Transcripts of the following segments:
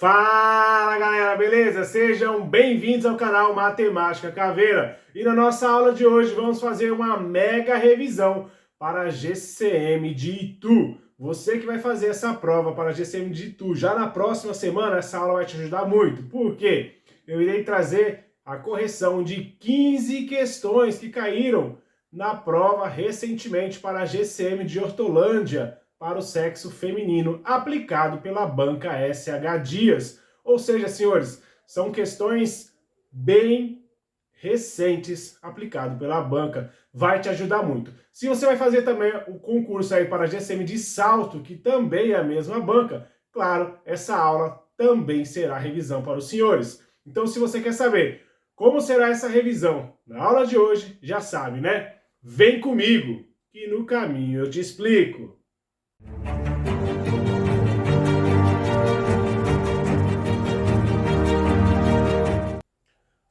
Fala galera, beleza? Sejam bem-vindos ao canal Matemática Caveira. E na nossa aula de hoje vamos fazer uma mega revisão para a GCM de Itu. Você que vai fazer essa prova para a GCM de Itu já na próxima semana, essa aula vai te ajudar muito. Por quê? Eu irei trazer a correção de 15 questões que caíram na prova recentemente para a GCM de Hortolândia, para o sexo feminino, aplicado pela banca SH Dias. Ou seja, senhores, são questões bem recentes aplicado pela banca. Vai te ajudar muito. Se você vai fazer também o concurso aí para a GCM de Salto, que também é a mesma banca, claro, essa aula também será revisão para os senhores. Então, se você quer saber como será essa revisão na aula de hoje, já sabe, né? Vem comigo, que no caminho eu te explico.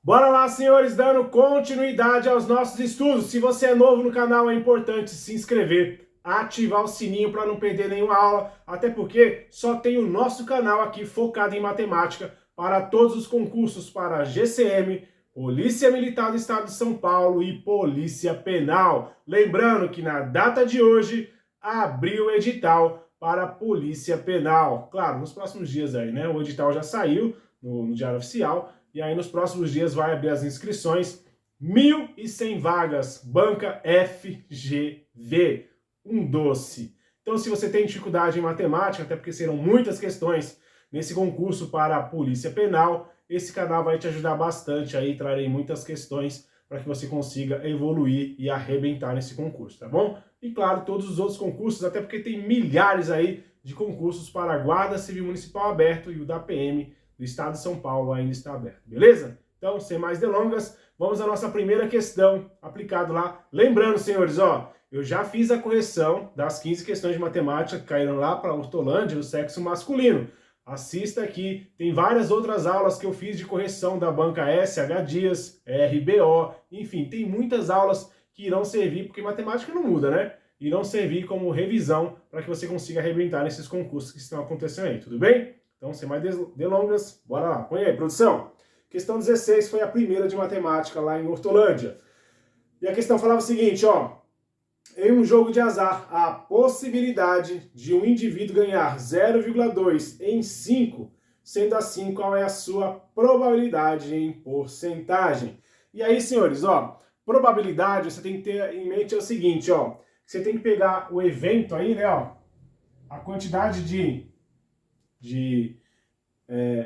Bora lá, senhores, dando continuidade aos nossos estudos. Se você é novo no canal, é importante se inscrever, ativar o sininho para não perder nenhuma aula, até porque só tem o nosso canal aqui focado em matemática para todos os concursos para GCM, Polícia Militar do Estado de São Paulo e Polícia Penal. Lembrando que na data de hoje, abriu o edital para a Polícia Penal. Claro, nos próximos dias aí, né? O edital já saiu no Diário Oficial, e aí nos próximos dias vai abrir as inscrições. 1.100 vagas, banca FGV, um doce. Então, se você tem dificuldade em matemática, até porque serão muitas questões nesse concurso para a Polícia Penal, esse canal vai te ajudar bastante aí, trarei muitas questões para que você consiga evoluir e arrebentar nesse concurso, tá bom? E claro, todos os outros concursos, até porque tem milhares aí de concursos para a Guarda Civil Municipal aberto e o da PM do Estado de São Paulo ainda está aberto, beleza? Então, sem mais delongas, vamos à nossa primeira questão aplicado lá. Lembrando, senhores, ó, eu já fiz a correção das 15 questões de matemática que caíram lá para a Hortolândia, do sexo masculino. Assista aqui, tem várias outras aulas que eu fiz de correção da banca SH Dias, RBO, enfim, tem muitas aulas que irão servir, porque matemática não muda, né? Irão servir como revisão para que você consiga arrebentar nesses concursos que estão acontecendo aí, tudo bem? Então, sem mais delongas, bora lá. Põe aí, produção. Questão 16 foi a primeira de matemática lá em Hortolândia. E a questão falava o seguinte, ó. Em um jogo de azar, a possibilidade de um indivíduo ganhar 0,2 em 5, sendo assim, qual é a sua probabilidade em porcentagem? E aí, senhores, ó, probabilidade, você tem que ter em mente o seguinte, ó. Você tem que pegar o evento aí, né, ó. A quantidade de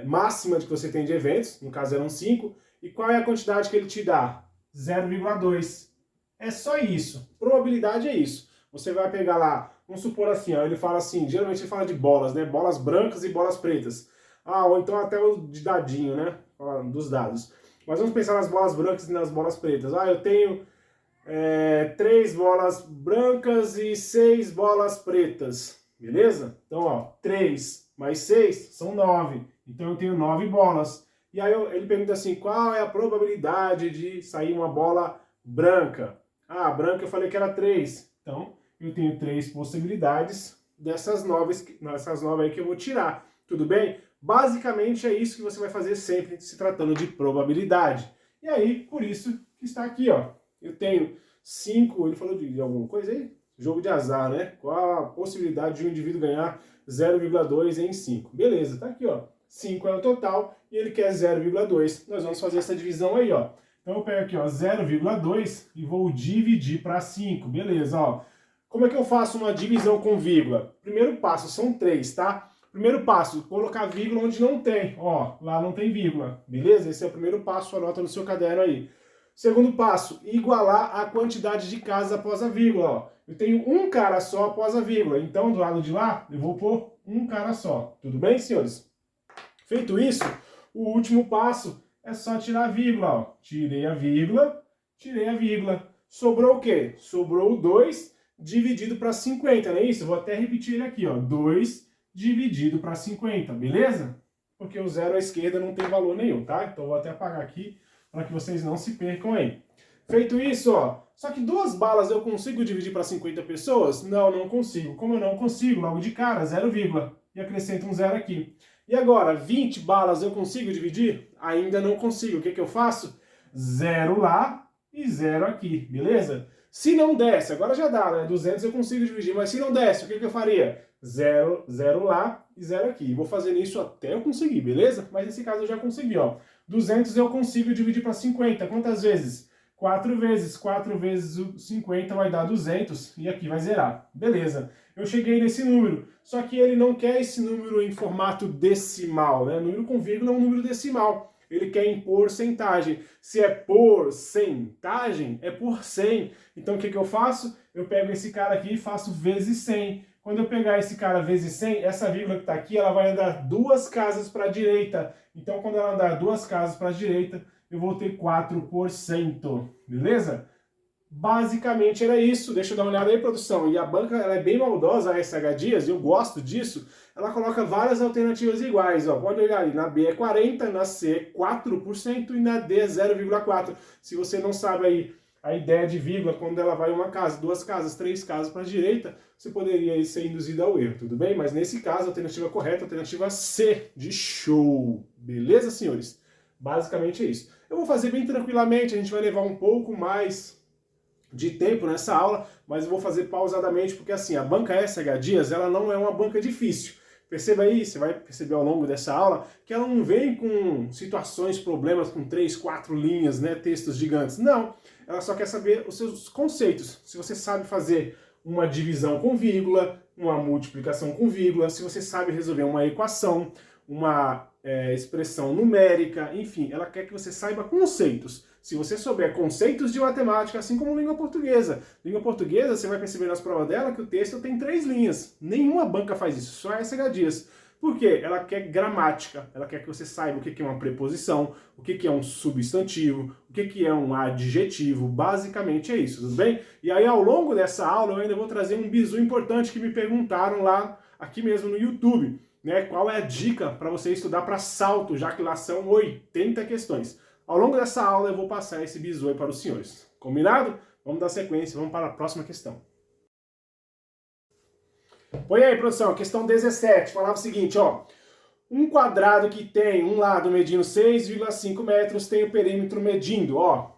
máxima de que você tem de eventos, no caso eram 5, e qual é a quantidade que ele te dá? 0,2. É só isso. Probabilidade é isso. Você vai pegar lá, vamos supor assim, ó, ele fala assim, geralmente ele fala de bolas, né? Bolas brancas e bolas pretas. Ah, ou então até o de dadinho, né? Dos dados. Mas vamos pensar nas bolas brancas e nas bolas pretas. Ah, eu tenho 3 bolas brancas e 6 bolas pretas. Beleza? Então, ó, 3 mais 6 são 9. Então eu tenho 9 bolas. E aí ele pergunta assim, qual é a probabilidade de sair uma bola branca? Ah, branca eu falei que era 3. Então eu tenho 3 possibilidades dessas 9 aí que eu vou tirar. Tudo bem? Basicamente é isso que você vai fazer sempre se tratando de probabilidade. E aí, por isso que está aqui, ó. Eu tenho 5, ele falou de alguma coisa aí? Jogo de azar, né? Qual a possibilidade de um indivíduo ganhar 0,2 em 5? Beleza, tá aqui, ó. 5 é o total e ele quer 0,2. Nós vamos fazer essa divisão aí, ó. Então eu pego aqui, ó, 0,2 e vou dividir para 5. Beleza, ó. Como é que eu faço uma divisão com vírgula? Primeiro passo, são 3, tá? Primeiro passo, colocar vírgula onde não tem. Ó, lá não tem vírgula. Beleza? Esse é o primeiro passo, anota no seu caderno aí. Segundo passo, igualar a quantidade de casas após a vírgula, ó. Eu tenho um cara só após a vírgula, então do lado de lá eu vou pôr um cara só. Tudo bem, senhores? Feito isso, o último passo é só tirar a vírgula, ó. Tirei a vírgula. Sobrou o quê? Sobrou o 2 dividido para 50, não é isso? Eu vou até repetir ele aqui, ó. 2 dividido para 50, beleza? Porque o 0 à esquerda não tem valor nenhum, tá? Então eu vou até apagar aqui para que vocês não se percam aí. Feito isso, ó. Só que 2 balas eu consigo dividir para 50 pessoas? Não, não consigo. Como eu não consigo, logo de cara, 0, e acrescento um 0 aqui. E agora, 20 balas eu consigo dividir? Ainda não consigo. O que eu faço? 0 lá e 0 aqui, beleza? Se não desce, agora já dá, né? 200 eu consigo dividir, mas se não desce, o que eu faria? 0, 0 lá e 0 aqui. Vou fazendo isso até eu conseguir, beleza? Mas nesse caso eu já consegui, ó. 200 eu consigo dividir para 50. Quantas vezes? 4 vezes. 4 vezes o 50 vai dar 200 e aqui vai zerar. Beleza. Eu cheguei nesse número. Só que ele não quer esse número em formato decimal, né? Número com vírgula é um número decimal. Ele quer em porcentagem. Se é porcentagem, é por 100. Então o que eu faço? Eu pego esse cara aqui e faço vezes 100. Quando eu pegar esse cara vezes 100, essa vírgula que está aqui, ela vai andar 2 casas para a direita. Então quando ela andar 2 casas para a direita, eu vou ter 4%. Beleza? Basicamente era isso. Deixa eu dar uma olhada aí, produção. E a banca ela é bem maldosa, a SH Dias, e eu gosto disso. Ela coloca várias alternativas iguais. Ó. Pode olhar ali, na B é 40%, na C é 4% e na D é 0,4%. Se você não sabe aí a ideia de vírgula, quando ela vai uma casa, 2 casas, 3 casas para a direita, você poderia aí ser induzido ao erro, tudo bem? Mas nesse caso, a alternativa correta é a alternativa C, de show. Beleza, senhores? Basicamente é isso. Eu vou fazer bem tranquilamente, a gente vai levar um pouco mais de tempo nessa aula, mas eu vou fazer pausadamente, porque assim, a banca SH Dias, ela não é uma banca difícil. Perceba aí, você vai perceber ao longo dessa aula, que ela não vem com situações, problemas com 3, 4 linhas, né, textos gigantes. Não, ela só quer saber os seus conceitos. Se você sabe fazer uma divisão com vírgula, uma multiplicação com vírgula, se você sabe resolver uma equação, uma expressão numérica, enfim, ela quer que você saiba conceitos. Se você souber conceitos de matemática, assim como língua portuguesa. Língua portuguesa, você vai perceber nas provas dela que o texto tem 3 linhas. Nenhuma banca faz isso, só a SH Dias. Por quê? Ela quer gramática, ela quer que você saiba o que é uma preposição, o que é um substantivo, o que é um adjetivo, basicamente é isso, tudo bem? E aí ao longo dessa aula eu ainda vou trazer um bizu importante que me perguntaram lá, aqui mesmo no YouTube, né? Qual é a dica para você estudar para salto, já que lá são 80 questões. Ao longo dessa aula eu vou passar esse bizu aí para os senhores. Combinado? Vamos dar sequência, vamos para a próxima questão. Põe aí, produção, questão 17, falava o seguinte, ó. Um quadrado que tem um lado medindo 6,5 metros tem o perímetro medindo, ó.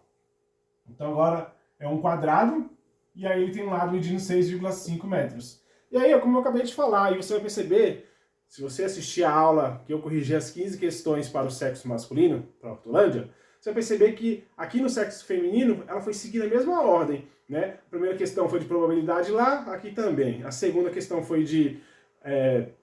Então agora é um quadrado e aí ele tem um lado medindo 6,5 metros. E aí, como eu acabei de falar, aí você vai perceber, se você assistir a aula que eu corrigi as 15 questões para o sexo masculino, para a Hortolândia, você vai perceber que aqui no sexo feminino ela foi seguindo a mesma ordem, né? A primeira questão foi de probabilidade lá, aqui também. A segunda questão foi de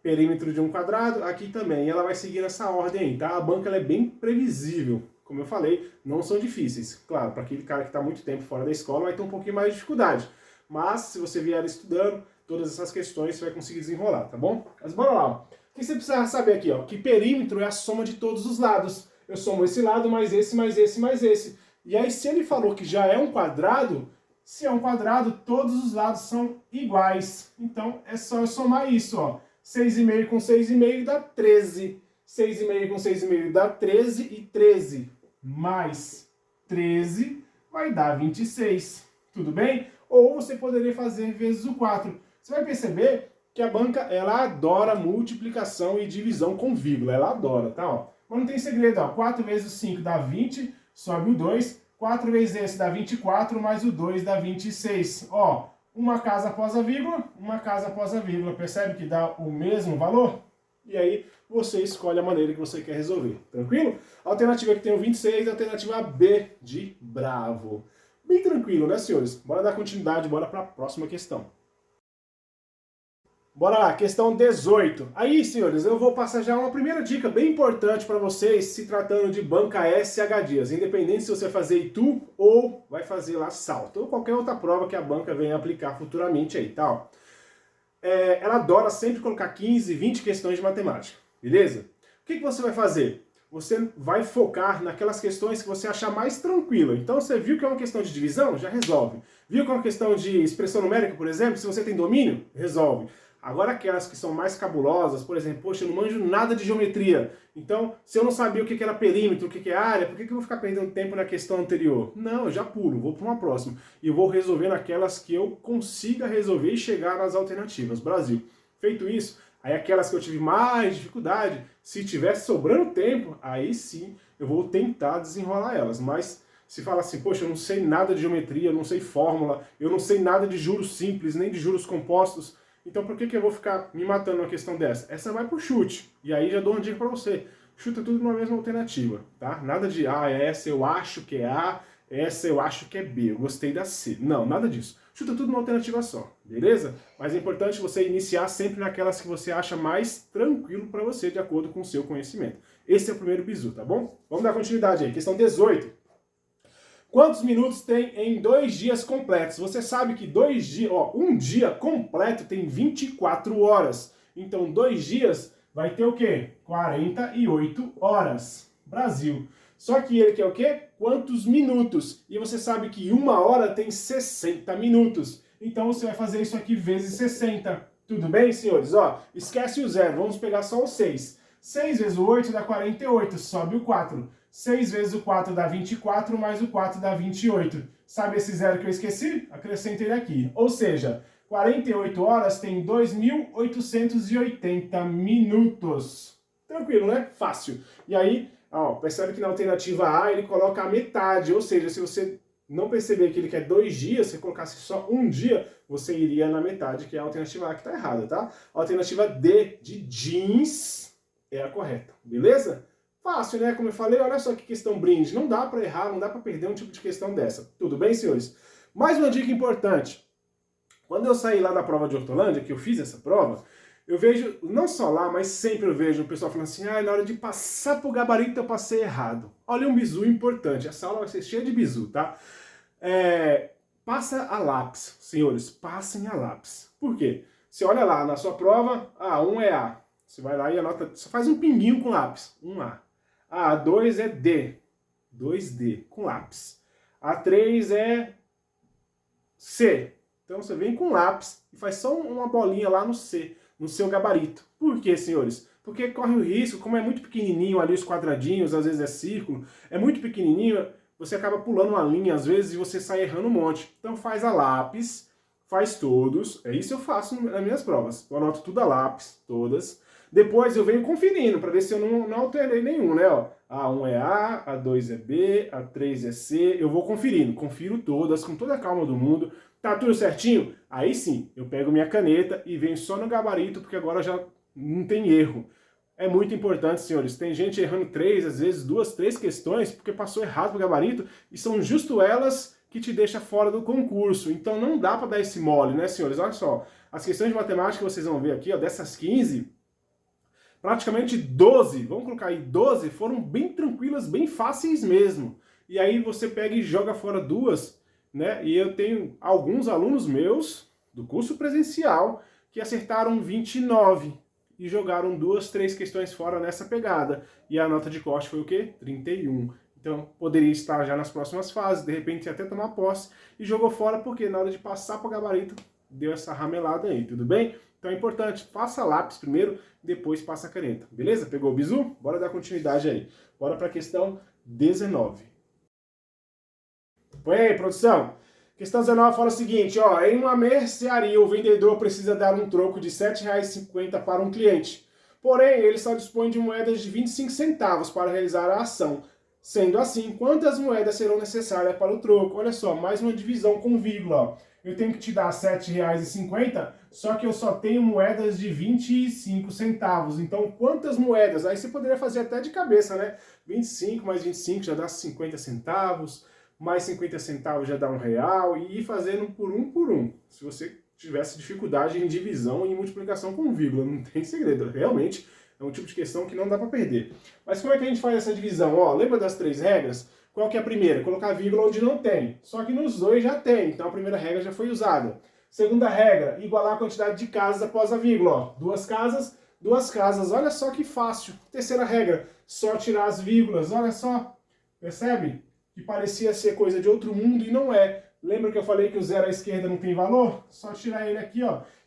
perímetro de um quadrado, aqui também. E ela vai seguir essa ordem aí, tá? A banca ela é bem previsível. Como eu falei, não são difíceis. Claro, para aquele cara que está muito tempo fora da escola vai ter um pouquinho mais de dificuldade. Mas se você vier estudando todas essas questões, você vai conseguir desenrolar, tá bom? Mas bora lá. O que você precisa saber aqui, ó? Que perímetro é a soma de todos os lados. Eu somo esse lado mais esse, mais esse, mais esse. E aí, se ele falou que já é um quadrado, se é um quadrado, todos os lados são iguais. Então, é só eu somar isso, ó. 6,5 com 6,5 dá 13. 6,5 com 6,5 dá 13 e 13 mais 13 vai dar 26. Tudo bem? Ou você poderia fazer vezes o 4. Você vai perceber que a banca, ela adora multiplicação e divisão com vírgula. Ela adora, tá? Ó. Mas não tem segredo, ó. 4 vezes o 5 dá 20, sobe o 2. 4 vezes esse dá 24, mais o 2 dá 26. Ó, uma casa após a vírgula, uma casa após a vírgula. Percebe que dá o mesmo valor? E aí você escolhe a maneira que você quer resolver. Tranquilo? A alternativa que tem o 26 é a alternativa B de Bravo. Bem tranquilo, né, senhores? Bora dar continuidade, bora para a próxima questão. Bora lá, questão 18. Aí, senhores, eu vou passar já uma primeira dica bem importante para vocês, se tratando de banca SH Dias, independente se você fazer ITU ou vai fazer lá salto, ou qualquer outra prova que a banca venha aplicar futuramente aí, tá? Ela adora sempre colocar 15, 20 questões de matemática, beleza? O que você vai fazer? Você vai focar naquelas questões que você achar mais tranquila. Então, você viu que é uma questão de divisão? Já resolve. Viu que é uma questão de expressão numérica, por exemplo? Se você tem domínio, resolve. Agora aquelas que são mais cabulosas, por exemplo, poxa, eu não manjo nada de geometria. Então, se eu não sabia o que era perímetro, o que é área, por que eu vou ficar perdendo tempo na questão anterior? Não, eu já pulo, vou para uma próxima. E eu vou resolver naquelas que eu consiga resolver e chegar nas alternativas. Brasil. Feito isso, Aí aquelas que eu tive mais dificuldade, se tivesse sobrando tempo, aí sim eu vou tentar desenrolar elas. Mas se fala assim, poxa, eu não sei nada de geometria, eu não sei fórmula, eu não sei nada de juros simples, nem de juros compostos, então por que eu vou ficar me matando numa questão dessa? Essa vai pro chute. E aí já dou uma dica para você. Chuta tudo numa mesma alternativa, tá? Nada de, essa eu acho que é A, essa eu acho que é B, eu gostei da C. Não, nada disso. Chuta tudo numa alternativa só, beleza? Mas é importante você iniciar sempre naquelas que você acha mais tranquilo para você, de acordo com o seu conhecimento. Esse é o primeiro bizu, tá bom? Vamos dar continuidade aí. Questão 18. Quantos minutos tem em 2 dias completos? Você sabe que 2 dias, um dia completo tem 24 horas. Então 2 dias vai ter o quê? 48 horas. Brasil. Só que ele quer o quê? Quantos minutos? E você sabe que 1 hora tem 60 minutos. Então você vai fazer isso aqui vezes 60. Tudo bem, senhores? Esquece o zero, vamos pegar só o 6. 6 vezes o 8 dá 48, sobe o 4. 6 vezes o 4 dá 24, mais o 4 dá 28. Sabe esse zero que eu esqueci? Acrescenta ele aqui. Ou seja, 48 horas tem 2.880 minutos. Tranquilo, né? Fácil. E aí, percebe que na alternativa A ele coloca a metade. Ou seja, se você não perceber que ele quer 2 dias, se colocasse só 1 dia, você iria na metade, que é a alternativa A que está errada, tá? A alternativa D, de jeans, é a correta. Beleza? Fácil, né? Como eu falei, olha só que questão brinde. Não dá para errar, não dá para perder um tipo de questão dessa. Tudo bem, senhores? Mais uma dica importante. Quando eu saí lá da prova de Hortolândia, que eu fiz essa prova, eu vejo, não só lá, mas sempre eu vejo o pessoal falando assim, na hora de passar pro gabarito eu passei errado. Olha um bizu importante, essa aula vai ser cheia de bizu, tá? Passa a lápis, senhores, passem a lápis. Por quê? Você olha lá na sua prova, 1 é A. Você vai lá e anota, você faz um pinguinho com lápis, 1A. A2 é D, 2D, com lápis. A3 é C. Então você vem com lápis e faz só uma bolinha lá no C, no seu gabarito. Por quê, senhores? Porque corre o risco, como é muito pequenininho ali os quadradinhos, às vezes é círculo, é muito pequenininho, você acaba pulando uma linha às vezes e você sai errando um monte. Então faz a lápis, faz todos, é isso eu faço nas minhas provas. Eu anoto tudo a lápis, todas. Depois eu venho conferindo para ver se eu não alterei nenhum, né? A1 é A, A2 é B, A3 é C. Eu vou conferindo, confiro todas com toda a calma do mundo. Tá tudo certinho? Aí sim, eu pego minha caneta e venho só no gabarito, porque agora já não tem erro. É muito importante, senhores. Tem gente errando 3, às vezes 2, 3 questões, porque passou errado no gabarito, e são justo elas que te deixam fora do concurso. Então não dá para dar esse mole, né, senhores? Olha só, as questões de matemática que vocês vão ver aqui, dessas 15, praticamente 12, vamos colocar aí 12, foram bem tranquilas, bem fáceis mesmo. E aí você pega e joga fora 2, né? E eu tenho alguns alunos meus do curso presencial que acertaram 29 e jogaram 2, 3 questões fora nessa pegada. E a nota de corte foi o quê? 31. Então poderia estar já nas próximas fases, de repente até tomar posse, e jogou fora porque na hora de passar para o gabarito deu essa ramelada aí, tudo bem? Então é importante, faça lápis primeiro, depois passa a caneta, beleza? Pegou o bizu? Bora dar continuidade aí. Bora para a questão 19. Põe aí, produção. Questão 19 fala o seguinte, em uma mercearia o vendedor precisa dar um troco de R$ 7,50 para um cliente. Porém, ele só dispõe de moedas de 25 centavos para realizar a ação. Sendo assim, quantas moedas serão necessárias para o troco? Olha só, mais uma divisão com vírgula. Eu tenho que te dar R$ 7,50, só que eu só tenho moedas de 25 centavos. Então, quantas moedas? Aí você poderia fazer até de cabeça, né? 25 mais 25 já dá 50 centavos. Mais 50 centavos já dá R$1, e ir fazendo por um. Se você tivesse dificuldade em divisão e em multiplicação com vírgula, não tem segredo. Realmente é um tipo de questão que não dá para perder. Mas como é que a gente faz essa divisão? Lembra das 3 regras? Qual que é a primeira? Colocar vírgula onde não tem. Só que nos dois já tem, então a primeira regra já foi usada. Segunda regra, igualar a quantidade de casas após a vírgula. 2 casas, 2 casas. Olha só que fácil. Terceira regra, só tirar as vírgulas. Olha só, percebe? Que parecia ser coisa de outro mundo e não é. Lembra que eu falei que o zero à esquerda não tem valor? Só tirar ele aqui,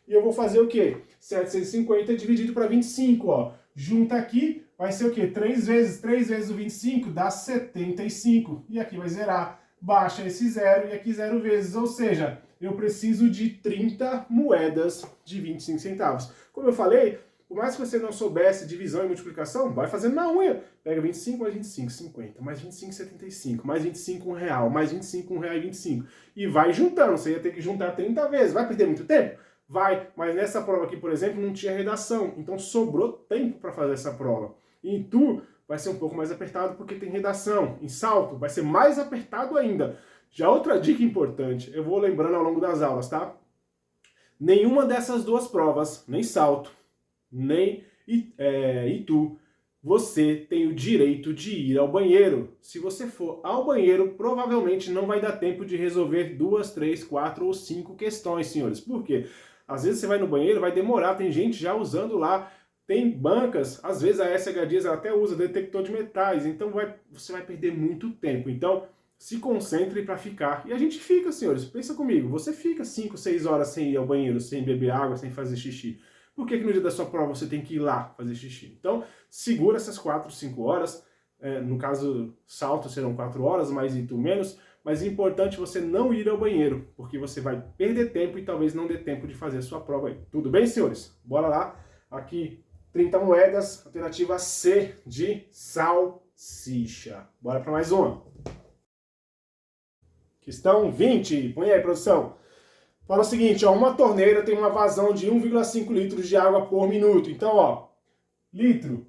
E eu vou fazer o quê? 750 dividido para 25, Junta aqui, vai ser o quê? 3 vezes o 25 dá 75. E aqui vai zerar. Baixa esse zero e aqui 0 vezes. Ou seja, eu preciso de 30 moedas de 25 centavos. Como eu falei, Por mais que você não soubesse divisão e multiplicação, vai fazendo na unha. Pega 25 mais 25, 50, mais 25, 75, mais 25, R$1, mais 25, R$1,25. E vai juntando, você ia ter que juntar 30 vezes. Vai perder muito tempo? Vai, mas nessa prova aqui, por exemplo, não tinha redação, então sobrou tempo para fazer essa prova. E em Tu vai ser um pouco mais apertado porque tem redação. Em Salto vai ser mais apertado ainda. Já outra dica importante, eu vou lembrando ao longo das aulas, tá? Nenhuma dessas duas provas, nem Salto, nem Itu, você tem o direito de ir ao banheiro. Se você for ao banheiro, provavelmente não vai dar tempo de resolver 2, 3, 4 ou 5 questões, senhores. Por quê? Às vezes você vai no banheiro, vai demorar, tem gente já usando lá, tem bancas, às vezes a SH Dias até usa detector de metais, então você vai perder muito tempo. Então, se concentre para ficar. E a gente fica, senhores, pensa comigo, você fica 5, 6 horas sem ir ao banheiro, sem beber água, sem fazer xixi. Por que no dia da sua prova você tem que ir lá fazer xixi? Então, segura essas 4, 5 horas, no caso, Salto serão 4 horas, mais Itu menos, mas é importante você não ir ao banheiro, porque você vai perder tempo e talvez não dê tempo de fazer a sua prova aí. Tudo bem, senhores? Bora lá. Aqui, 30 moedas, alternativa C de salsicha. Bora para mais uma. Questão 20. Põe aí, produção. Fala o seguinte, ó, uma torneira tem uma vazão de 1,5 litros de água por minuto. Então, ó, litro,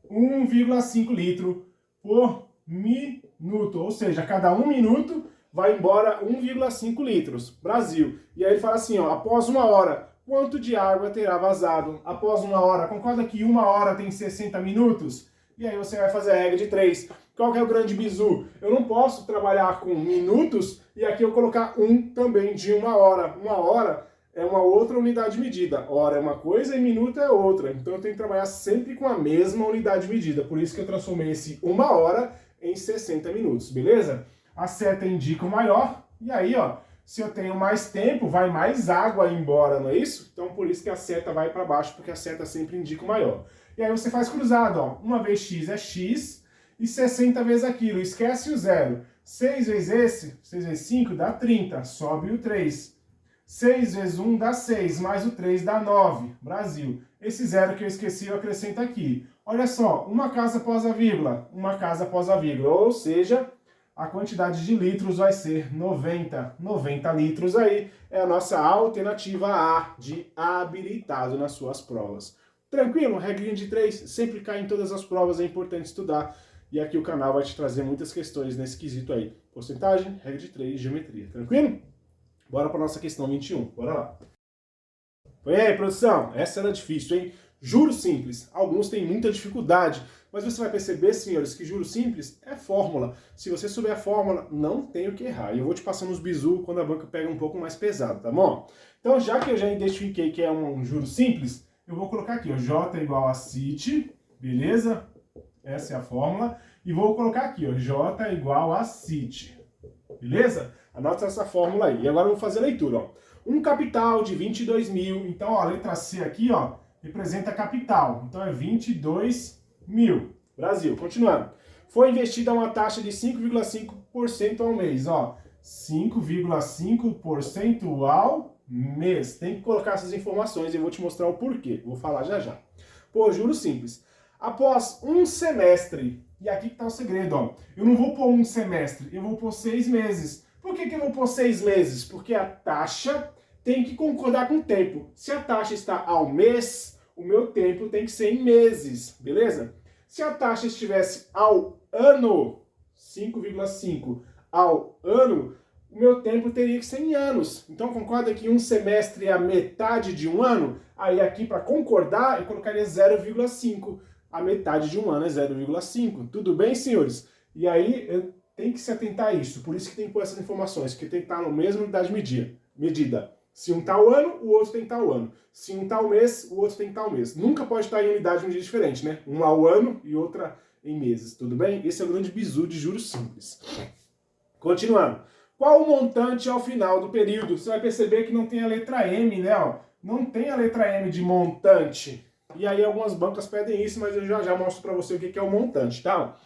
1,5 litro por minuto. Ou seja, a cada 1 minuto vai embora 1,5 litros. Brasil. E aí ele fala assim, ó, após 1 hora, quanto de água terá vazado? Após 1 hora, concorda que 1 hora tem 60 minutos? E aí você vai fazer a regra de 3. Qual que é o grande bizu? Eu não posso trabalhar com minutos e aqui eu colocar também de 1 hora. 1 hora é uma outra unidade de medida. Hora é uma coisa e minuto é outra. Então eu tenho que trabalhar sempre com a mesma unidade de medida. Por isso que eu transformei esse 1 hora em 60 minutos, beleza? A seta indica o maior. E aí, ó, se eu tenho mais tempo, vai mais água embora, não é isso? Então por isso que a seta vai para baixo, porque a seta sempre indica o maior. E aí você faz cruzado, ó. 1 vezes x é x e 60 vezes aquilo. Esquece o zero. 6 vezes esse, 6 vezes 5 dá 30. Sobe o 3. 6 vezes 1 dá 6, mais o 3 dá 9. Brasil. Esse zero que eu esqueci eu acrescento aqui. Olha só, uma casa após a vírgula. Uma casa após a vírgula. Ou seja, a quantidade de litros vai ser 90. 90 litros aí é a nossa alternativa A de habilitado nas suas provas. Tranquilo? Regrinha de 3, sempre cai em todas as provas, é importante estudar. E aqui o canal vai te trazer muitas questões nesse quesito aí. Porcentagem, regra de 3, geometria. Tranquilo? Bora para nossa questão 21. Bora lá. Põe aí, produção. Essa era difícil, hein? Juro simples. Alguns têm muita dificuldade. Mas você vai perceber, senhores, que juro simples é fórmula. Se você souber a fórmula, não tem o que errar. E eu vou te passando os bizu quando a banca pega um pouco mais pesado, tá bom? Então, já que eu já identifiquei que é um juro simples, eu vou colocar aqui, ó, J igual a CIT, beleza? Essa é a fórmula. E vou colocar aqui, ó, J igual a CIT, beleza? Anota essa fórmula aí. E agora eu vou fazer a leitura, ó. Um capital de 22 mil. Então, ó, a letra C aqui, ó, representa capital. Então, é 22 mil. Brasil. Continuando. Foi investida uma taxa de 5,5% ao mês, ó. 5,5% ao mês. Tem que colocar essas informações e eu vou te mostrar o porquê. Vou falar já já. Pô, juro simples. Após um semestre, e aqui que tá o segredo, ó. Eu não vou pôr um semestre, eu vou pôr 6 meses. Por que eu vou pôr 6 meses? Porque a taxa tem que concordar com o tempo. Se a taxa está ao mês, o meu tempo tem que ser em meses, beleza? Se a taxa estivesse ao ano, 5,5 ao ano, o meu tempo teria que ser em anos. Então concorda que um semestre é a metade de um ano? Aí aqui para concordar eu colocaria 0,5. A metade de um ano é 0,5. Tudo bem, senhores? E aí eu tenho que se atentar a isso. Por isso que tem que pôr essas informações, porque tem que estar na mesma unidade de medida. Se um tal ano, o outro tem tal ano. Se um tal mês, o outro tem tal mês. Nunca pode estar em unidade de medida diferente, né? Um ao ano e outra em meses. Tudo bem? Esse é o grande bizu de juros simples. Continuando. Qual o montante ao final do período? Você vai perceber que não tem a letra M, né? Ó. Não tem a letra M de montante. E aí algumas bancas pedem isso, mas eu já mostro para você o que é o montante, tá?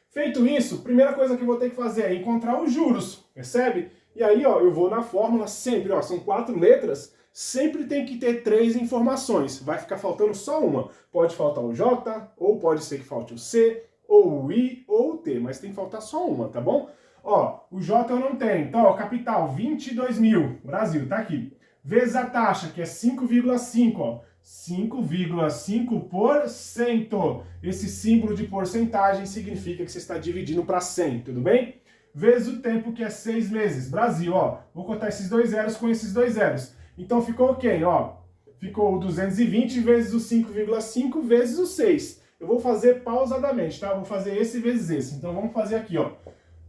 Feito isso, primeira coisa que eu vou ter que fazer é encontrar os juros, percebe? E aí, ó, eu vou na fórmula sempre, ó, são 4 letras, sempre tem que ter 3 informações. Vai ficar faltando só uma. Pode faltar o J, ou pode ser que falte o C, ou o I, ou o T, mas tem que faltar só uma, tá bom? Ó, o J eu não tenho. Então, ó, capital, 22 mil. Brasil, tá aqui. Vezes a taxa, que é 5,5, ó. 5,5%. Esse símbolo de porcentagem significa que você está dividindo para 100, tudo bem? Vezes o tempo, que é 6 meses. Brasil, ó. Vou contar esses 2 zeros com esses 2 zeros. Então ficou quem, ó? Ficou o 220 vezes o 5,5 vezes o 6. Eu vou fazer pausadamente, tá? Eu vou fazer esse vezes esse. Então vamos fazer aqui, ó.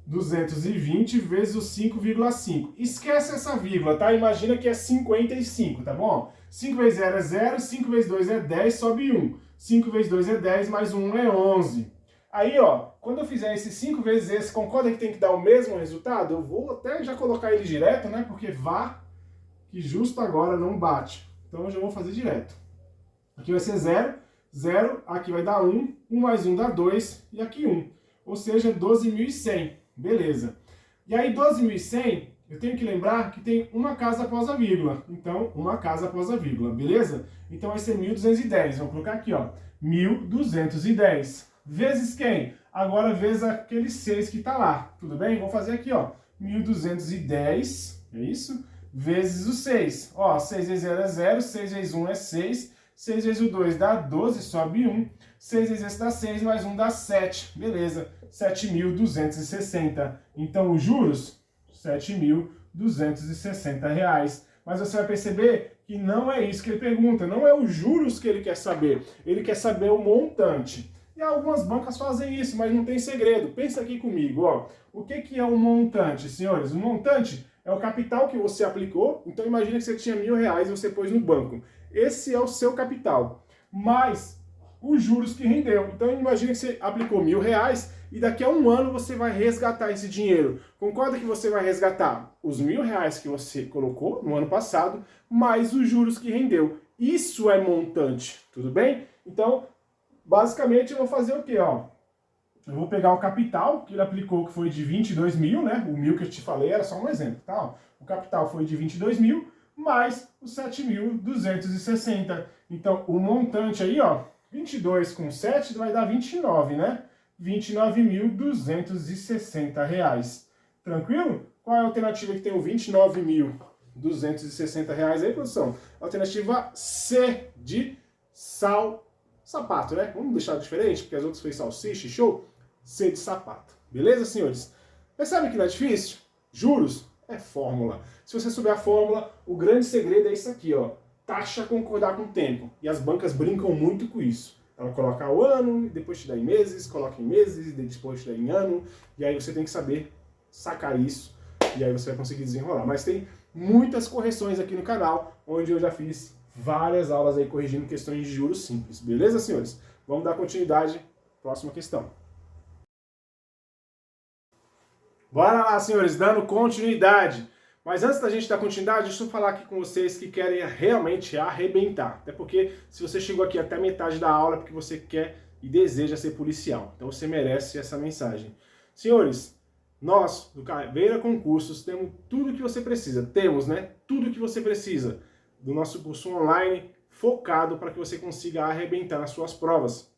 220 vezes o 5,5. Esquece essa vírgula, tá? Imagina que é 55, tá bom? 5 vezes 0 é 0, 5 vezes 2 é 10, sobe 1. 5 vezes 2 é 10, mais 1 é 11. Aí, ó, quando eu fizer esse 5 vezes esse, concorda que tem que dar o mesmo resultado? Eu vou até já colocar ele direto, né? Porque vá que justo agora não bate. Então eu já vou fazer direto. Aqui vai ser 0, 0, aqui vai dar 1, 1 mais 1 dá 2, e aqui 1. Ou seja, 12.100. Beleza. E aí, 12.100, eu tenho que lembrar que tem uma casa após a vírgula. Então, uma casa após a vírgula, beleza? Então vai ser 1.210. Vamos colocar aqui, ó. 1.210. Vezes quem? Agora vezes aquele 6 que está lá. Tudo bem? Vou fazer aqui, ó. 1.210, é isso? Vezes o 6. Ó, 6 vezes 0 é 0, 6 vezes 1 é 6, 6 vezes o 2 dá 12, sobe 1. 6 vezes esse dá 6, mais 1 dá 7. Beleza, 7.260. Então, os juros, R$7.260. Mas você vai perceber que não é isso que ele pergunta, não é os juros que ele quer saber o montante. E algumas bancas fazem isso, mas não tem segredo. Pensa aqui comigo, ó. O que é um montante, senhores? O montante é o capital que você aplicou. Então, imagina que você tinha R$1.000 e você pôs no banco. Esse é o seu capital. Mas os juros que rendeu. Então, imagina que você aplicou R$1.000 e daqui a um ano você vai resgatar esse dinheiro. Concorda que você vai resgatar os R$1.000 que você colocou no ano passado, mais os juros que rendeu. Isso é montante, tudo bem? Então, basicamente eu vou fazer o quê, ó? Eu vou pegar o capital que ele aplicou, que foi de 22 mil, né? O 1.000 que eu te falei era só um exemplo, tá? O capital foi de 22 mil, mais os 7.260. Então, o montante aí, ó, 22 com 7 vai dar 29, né? R$29.260. Tranquilo? Qual é a alternativa que tem o R$29.260 aí, produção? Alternativa C de sapato, né? Vamos deixar diferente, porque as outras foi salsicha e show. C de sapato. Beleza, senhores? Percebe que não é difícil? Juros é fórmula. Se você souber a fórmula, o grande segredo é isso aqui, ó. Taxa concordar com o tempo. E as bancas brincam muito com isso. Ela coloca o ano, depois te dá em meses, coloca em meses, depois te dá em ano. E aí você tem que saber sacar isso. E aí você vai conseguir desenrolar. Mas tem muitas correções aqui no canal, onde eu já fiz várias aulas aí corrigindo questões de juros simples. Beleza, senhores? Vamos dar continuidade. Próxima questão. Bora lá, senhores, dando continuidade. Mas antes da gente dar continuidade, deixa eu falar aqui com vocês que querem realmente arrebentar. Até porque se você chegou aqui até metade da aula é porque você quer e deseja ser policial. Então você merece essa mensagem. Senhores, nós, do Caveira Concursos, temos tudo que você precisa. Temos, né? Tudo que você precisa do nosso curso online focado para que você consiga arrebentar nas suas provas.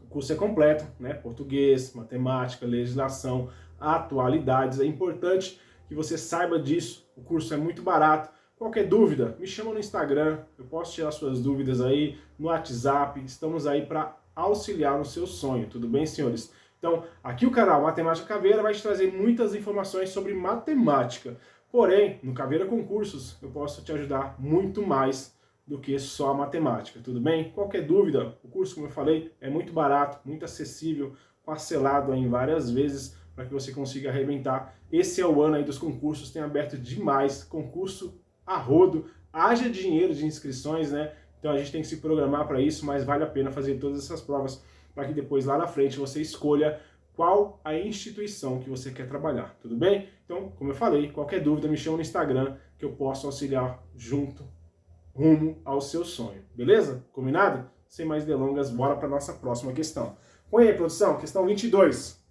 O curso é completo, né? Português, matemática, legislação, atualidades. É importante que você saiba disso. O curso é muito barato. Qualquer dúvida, me chama no Instagram. Eu posso tirar suas dúvidas aí no WhatsApp. Estamos aí para auxiliar no seu sonho. Tudo bem, senhores? Então, aqui o canal Matemática Caveira vai te trazer muitas informações sobre matemática. Porém, no Caveira Concursos, eu posso te ajudar muito mais do que só a matemática, tudo bem? Qualquer dúvida, o curso, como eu falei, é muito barato, muito acessível, parcelado em várias vezes para que você consiga arrebentar. Esse é o ano aí dos concursos, tem aberto demais, concurso a rodo, haja dinheiro de inscrições, né? Então a gente tem que se programar para isso, mas vale a pena fazer todas essas provas para que depois lá na frente você escolha qual a instituição que você quer trabalhar, tudo bem? Então, como eu falei, qualquer dúvida me chama no Instagram que eu posso auxiliar junto, rumo ao seu sonho, beleza? Combinado? Sem mais delongas, bora para a nossa próxima questão. Põe aí, produção, questão 22.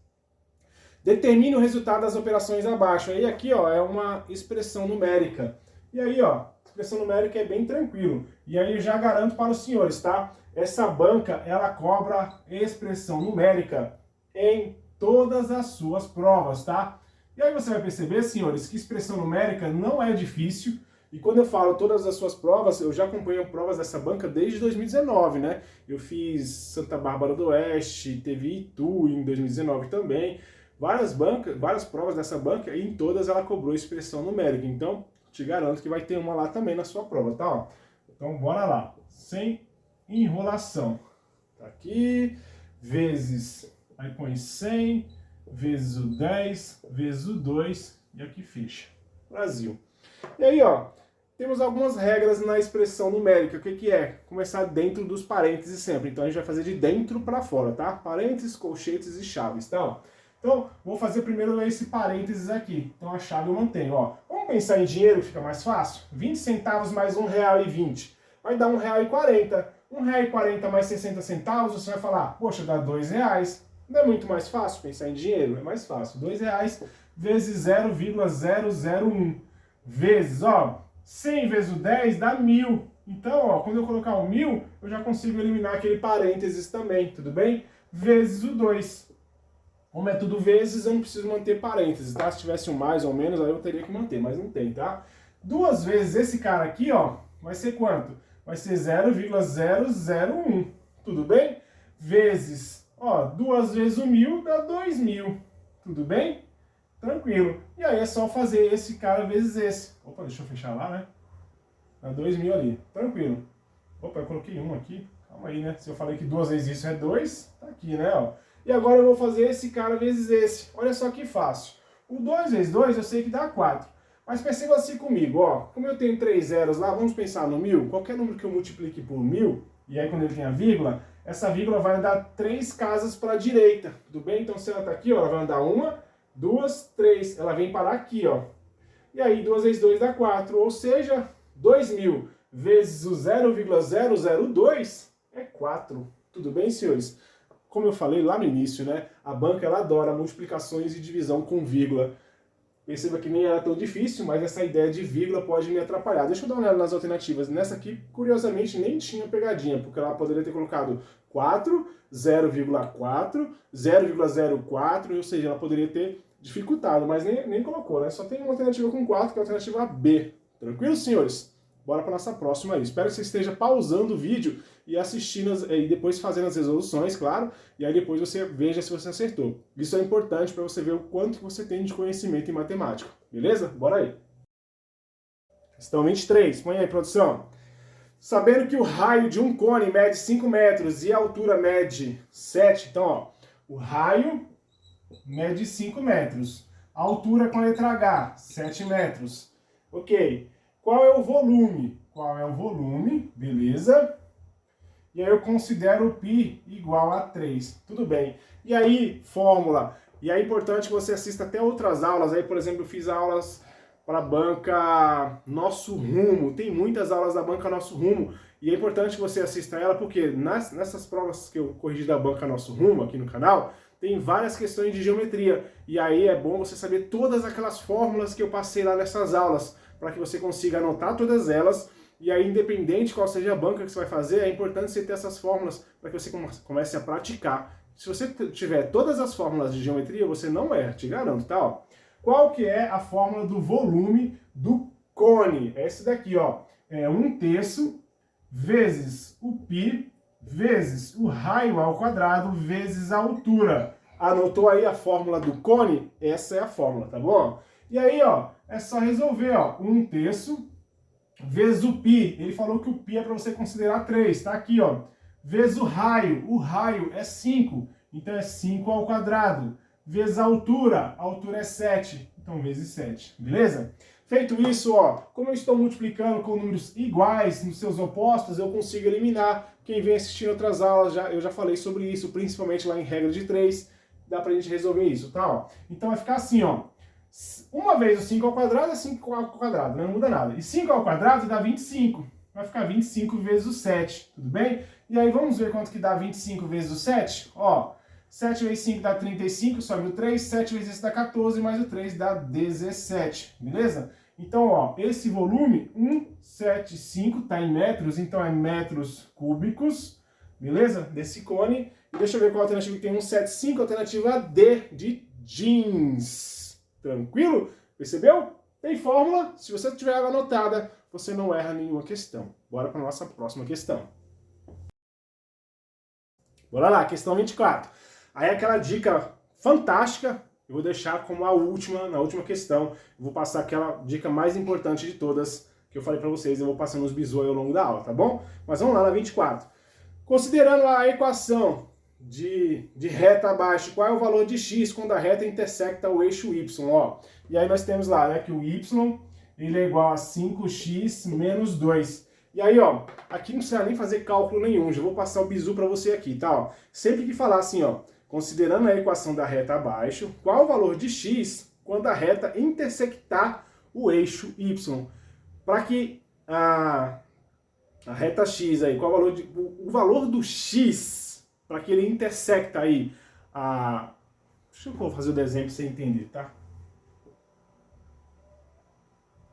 Determine o resultado das operações abaixo. Aí aqui, ó, é uma expressão numérica. E aí, ó, expressão numérica é bem tranquilo. E aí eu já garanto para os senhores, tá? Essa banca, ela cobra expressão numérica em todas as suas provas, tá? E aí você vai perceber, senhores, que expressão numérica não é difícil. E quando eu falo todas as suas provas, eu já acompanho provas dessa banca desde 2019, né? Eu fiz Santa Bárbara do Oeste, teve Itu em 2019 também. Várias provas dessa banca, e em todas ela cobrou expressão numérica. Então, te garanto que vai ter uma lá também na sua prova, tá? Ó, então, bora lá. Sem enrolação. Tá aqui, vezes, aí põe 100, vezes o 10, vezes o 2, e aqui fecha. Brasil. E aí, ó, temos algumas regras na expressão numérica. O que que é? Começar dentro dos parênteses sempre. Então, a gente vai fazer de dentro para fora, tá? Parênteses, colchetes e chaves, tá? Ó. Então, vou fazer primeiro esse parênteses aqui. Então, a chave eu mantenho, ó. Vamos pensar em dinheiro, fica mais fácil? 20 centavos mais R$1,20. Vai dar R$1,40. R$1,40 mais 60 centavos, você vai falar, poxa, dá R$2. Não é muito mais fácil pensar em dinheiro? É mais fácil. R$2 vezes 0,001. Vezes, ó, 100 vezes o 10 dá 1.000. Então, ó, quando eu colocar o 1.000, eu já consigo eliminar aquele parênteses também, tudo bem? Vezes o 2. Como é tudo vezes, eu não preciso manter parênteses, tá? Se tivesse um mais ou menos, aí eu teria que manter, mas não tem, tá? 2 vezes esse cara aqui, ó, vai ser quanto? Vai ser 0,001, tudo bem? Vezes, ó, 2 vezes o 1.000 dá 2.000, tudo bem? Tranquilo. E aí é só fazer esse cara vezes esse. Opa, deixa eu fechar lá, né? Dá 2.000 ali, tranquilo. Opa, eu coloquei 1 aqui, calma aí, né? Se eu falei que 2 vezes isso é 2, tá aqui, né, ó. E agora eu vou fazer esse cara vezes esse. Olha só que fácil. O 2 vezes 2 eu sei que dá 4. Mas perceba assim comigo, ó. Como eu tenho 3 zeros lá, vamos pensar no 1.000. Qualquer número que eu multiplique por 1.000, e aí quando ele tem a vírgula, essa vírgula vai andar 3 casas para a direita. Tudo bem? Então se ela tá aqui, ó, ela vai andar 1, 2, 3. Ela vem parar aqui, ó. E aí 2 vezes 2 dá 4. Ou seja, 2.000 vezes o 0,002 é 4. Tudo bem, senhores? Como eu falei lá no início, né? A banca ela adora multiplicações e divisão com vírgula. Perceba que nem era tão difícil, mas essa ideia de vírgula pode me atrapalhar. Deixa eu dar uma olhada nas alternativas. Nessa aqui, curiosamente, nem tinha pegadinha, porque ela poderia ter colocado 4, 0,4, 0,04, ou seja, ela poderia ter dificultado, mas nem colocou, né? Só tem uma alternativa com 4, que é a alternativa B. Tranquilo, senhores? Bora para nossa próxima aí. Espero que você esteja pausando o vídeo e assistindo, e depois fazendo as resoluções, claro, e aí depois você veja se você acertou. Isso é importante para você ver o quanto que você tem de conhecimento em matemática. Beleza? Bora aí. Questão 23. Põe aí, produção. Sabendo que o raio de um cone mede 5 metros e a altura mede 7, então, ó, o raio mede 5 metros. A altura com a letra H, 7 metros. Ok. Qual é o volume? Qual é o volume? Beleza. E aí eu considero o π igual a 3. Tudo bem. E aí, fórmula. E é importante que você assista até outras aulas. Aí, por exemplo, eu fiz aulas para a banca Nosso Rumo. Tem muitas aulas da banca Nosso Rumo. E é importante que você assista ela, porque nessas provas que eu corrigi da banca Nosso Rumo, aqui no canal, tem várias questões de geometria. E aí é bom você saber todas aquelas fórmulas que eu passei lá nessas aulas, para que você consiga anotar todas elas, e aí independente qual seja a banca que você vai fazer, é importante você ter essas fórmulas para que você comece a praticar. Se você tiver todas as fórmulas de geometria, você não erra, te garanto, tá? Ó, qual que é a fórmula do volume do cone? É esse daqui, ó. É 1/3 vezes o π vezes o raio ao quadrado vezes a altura. Anotou aí a fórmula do cone? Essa é a fórmula, tá bom? E aí, ó, é só resolver, ó, 1/3 vezes o π. Ele falou que o π é para você considerar 3, tá aqui, ó. Vezes o raio é 5, então é 5 ao quadrado. Vezes a altura é 7, então vezes 7, beleza? Feito isso, ó, como eu estou multiplicando com números iguais nos seus opostos, eu consigo eliminar. Quem vem assistindo outras aulas, eu já falei sobre isso, principalmente lá em regra de 3, dá pra gente resolver isso, tá? Ó. Então vai ficar assim, ó. Uma vez o 5 ao quadrado é 5 ao quadrado, não muda nada. E 5 ao quadrado dá 25. Vai ficar 25 vezes o 7, tudo bem? E aí vamos ver quanto que dá 25 vezes o 7? Ó, 7 vezes 5 dá 35, sobe o 3, 7 vezes esse dá 14, mais o 3 dá 17, beleza? Então, ó, esse volume, 175, está em metros, então é metros cúbicos, beleza? Desse cone. E deixa eu ver qual alternativa que tem 175, alternativa D de jeans. Tranquilo? Percebeu? Tem fórmula, se você tiver ela anotada, você não erra nenhuma questão. Bora para a nossa próxima questão. Bora lá, questão 24. Aí aquela dica fantástica, eu vou deixar como a última, na última questão. Eu vou passar aquela dica mais importante de todas que eu falei para vocês, eu vou passando os bizu aí ao longo da aula, tá bom? Mas vamos lá na 24. Considerando a equação de reta abaixo, qual é o valor de x quando a reta intersecta o eixo y, ó. E aí nós temos lá, né, que o y, ele é igual a 5x menos 2. E aí, ó, aqui não precisa nem fazer cálculo nenhum, já vou passar o bizu para você aqui, tá? Ó, sempre que falar assim, ó, considerando a equação da reta abaixo, qual o valor de x quando a reta intersectar o eixo y? Para que a reta x aí, qual o valor, o valor do x, para que ele intersecta aí a... Deixa eu fazer o desenho para você entender, tá?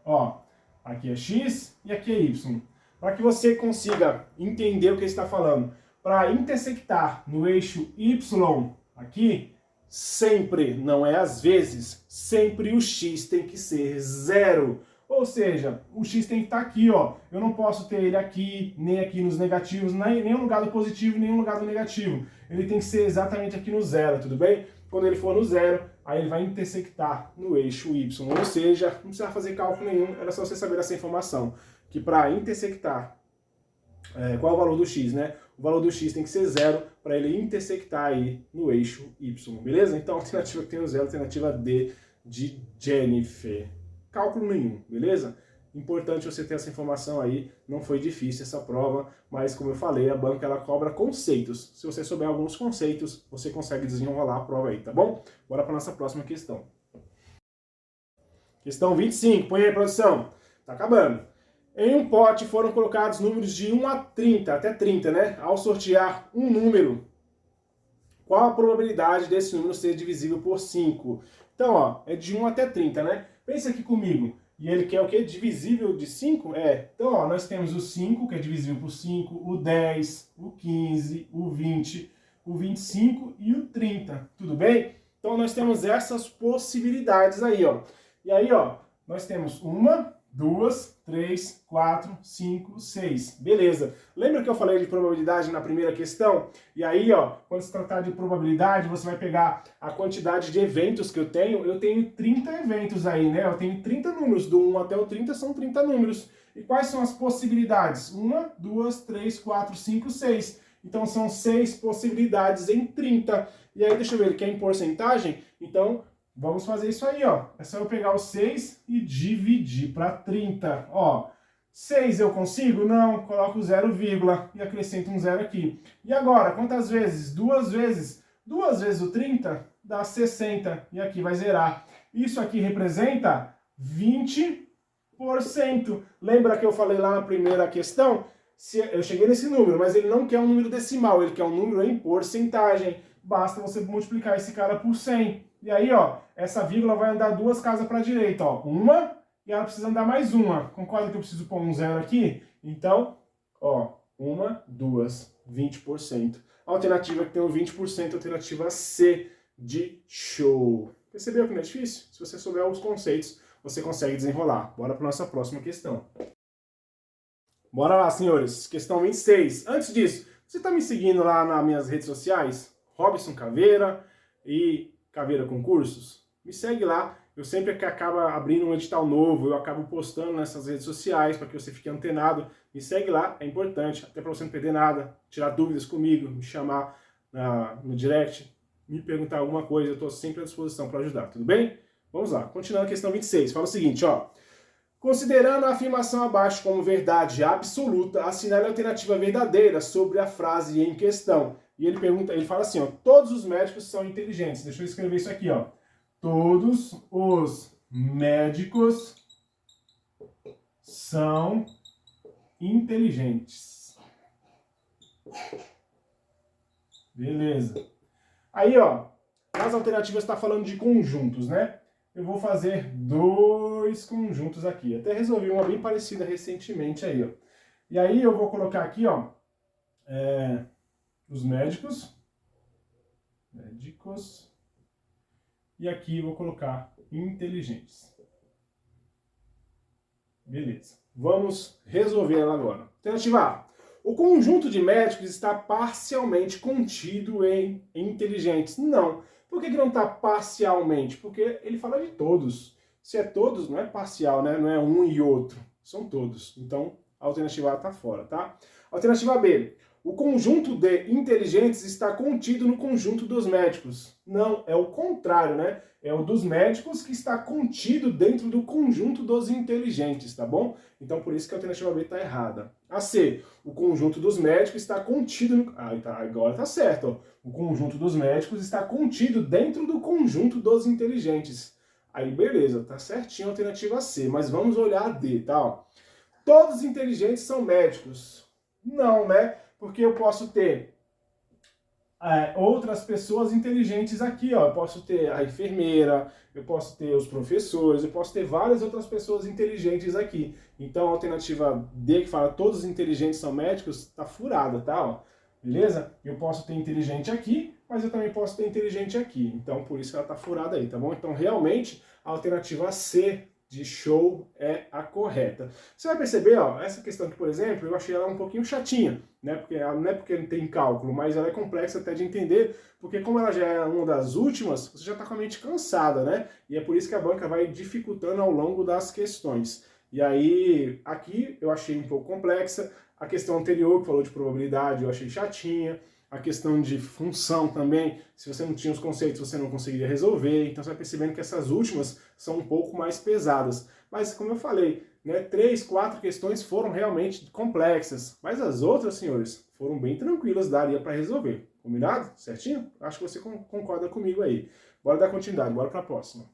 Ó, aqui é x e aqui é y. Para que você consiga entender o que ele está falando, para intersectar no eixo y aqui, sempre, não é às vezes, sempre o x tem que ser zero. Ou seja, o x tem que estar aqui, ó. Eu não posso ter ele aqui, nem aqui nos negativos, nem no lugar do positivo, nem no lugar do negativo. Ele tem que ser exatamente aqui no zero, tudo bem? Quando ele for no zero, aí ele vai intersectar no eixo y. Ou seja, não precisa fazer cálculo nenhum, era só você saber essa informação. Que para intersectar, qual é o valor do x, né? O valor do x tem que ser zero para ele intersectar aí no eixo y, beleza? Então a alternativa que tem o zero, alternativa D de Jennifer. Cálculo nenhum, beleza? Importante você ter essa informação aí, não foi difícil essa prova, mas como eu falei, a banca ela cobra conceitos. Se você souber alguns conceitos, você consegue desenrolar a prova aí, tá bom? Bora para nossa próxima questão. Questão 25, põe aí, produção. Tá acabando. Em um pote foram colocados números de 1 a 30, até 30, né? Ao sortear um número, qual a probabilidade desse número ser divisível por 5? Então, ó, é de 1 até 30, né? Pensa aqui comigo. E ele quer o quê? Divisível de 5? Então, ó, nós temos o 5, que é divisível por 5, o 10, o 15, o 20, o 25 e o 30. Tudo bem? Então, nós temos essas possibilidades aí, ó. E aí, ó, nós temos 1, 2, 3, 4, 5, 6. Beleza. Lembra que eu falei de probabilidade na primeira questão? E aí, ó, quando se tratar de probabilidade, você vai pegar a quantidade de eventos que eu tenho. Eu tenho 30 eventos aí, né? Eu tenho 30 números. Do 1 até o 30 são 30 números. E quais são as possibilidades? 1, 2, 3, 4, 5, 6. Então são 6 possibilidades em 30. E aí, deixa eu ver, ele quer em porcentagem? Então, vamos fazer isso aí, ó. É só eu pegar o 6 e dividir para 30. Ó, 6 eu consigo? Não. Coloco 0, e acrescento um 0 aqui. E agora, quantas vezes? 2 vezes. 2 vezes o 30 dá 60. E aqui vai zerar. Isso aqui representa 20%. Lembra que eu falei lá na primeira questão? Eu cheguei nesse número, mas ele não quer um número decimal, ele quer um número em porcentagem. Basta você multiplicar esse cara por 100. E aí, ó, essa vírgula vai andar 2 casas para a direita, ó. Uma, e ela precisa andar mais uma. Concorda que eu preciso pôr um 0 aqui? Então, ó, 1, 2, 20%. A alternativa que tem o 20%, alternativa C de show. Percebeu que não é difícil? Se você souber os conceitos, você consegue desenrolar. Bora para nossa próxima questão. Bora lá, senhores. Questão 26. Antes disso, você está me seguindo lá nas minhas redes sociais? Robson Caveira e Caveira Concursos? Me segue lá. Eu sempre que acaba abrindo um edital novo, eu acabo postando nessas redes sociais para que você fique antenado. Me segue lá, é importante, até para você não perder nada, tirar dúvidas comigo, me chamar no direct, me perguntar alguma coisa, eu estou sempre à disposição para ajudar, tudo bem? Vamos lá, continuando a questão 26. Fala o seguinte, ó. Considerando a afirmação abaixo como verdade absoluta, assinale a alternativa verdadeira sobre a frase em questão. E ele fala assim, ó, todos os médicos são inteligentes. Deixa eu escrever isso aqui, ó. Todos os médicos são inteligentes. Beleza. Aí, ó, nas alternativas está falando de conjuntos, né? eu vou fazer dois conjuntos aqui. Até resolvi uma bem parecida recentemente aí, ó. E aí eu vou colocar aqui, ó, os médicos. E aqui eu vou colocar inteligentes. Beleza. Vamos resolver ela agora. Alternativa A. O conjunto de médicos está parcialmente contido em inteligentes. Não. Por que não está parcialmente? Porque ele fala de todos. Se é todos, não é parcial, né? Não é um e outro. São todos. Então, a alternativa A está fora, tá? Alternativa B. O conjunto de inteligentes está contido no conjunto dos médicos. Não, é o contrário, né? É o dos médicos que está contido dentro do conjunto dos inteligentes, tá bom? Então, por isso que a alternativa B está errada. A C. O conjunto dos médicos está contido no... agora tá certo, ó. O conjunto dos médicos está contido dentro do conjunto dos inteligentes. Aí, beleza, tá certinho a alternativa C. Mas vamos olhar a D, tá? Ó. Todos os inteligentes são médicos. Não, né? Porque eu posso ter outras pessoas inteligentes aqui, ó. Eu posso ter a enfermeira, eu posso ter os professores, eu posso ter várias outras pessoas inteligentes aqui. Então a alternativa D, que fala todos os inteligentes são médicos, tá furada, tá? Ó. Beleza? Eu posso ter inteligente aqui, mas eu também posso ter inteligente aqui. Então por isso que ela tá furada aí, tá bom? Então realmente a alternativa C de show é a correta. Você vai perceber, ó, essa questão aqui, por exemplo, eu achei ela um pouquinho chatinha, né? Porque ela não é porque não tem cálculo, mas ela é complexa até de entender, porque como ela já é uma das últimas, você já está com a mente cansada, né? E é por isso que a banca vai dificultando ao longo das questões. E aí, aqui eu achei um pouco complexa. A questão anterior, que falou de probabilidade, eu achei chatinha. A questão de função também, se você não tinha os conceitos, você não conseguiria resolver. Então você vai percebendo que essas últimas são um pouco mais pesadas. Mas, como eu falei, né, 3, 4 questões foram realmente complexas. Mas as outras, senhores, foram bem tranquilas, daria para resolver. Combinado? Certinho? Acho que você concorda comigo aí. Bora dar continuidade, bora para a próxima.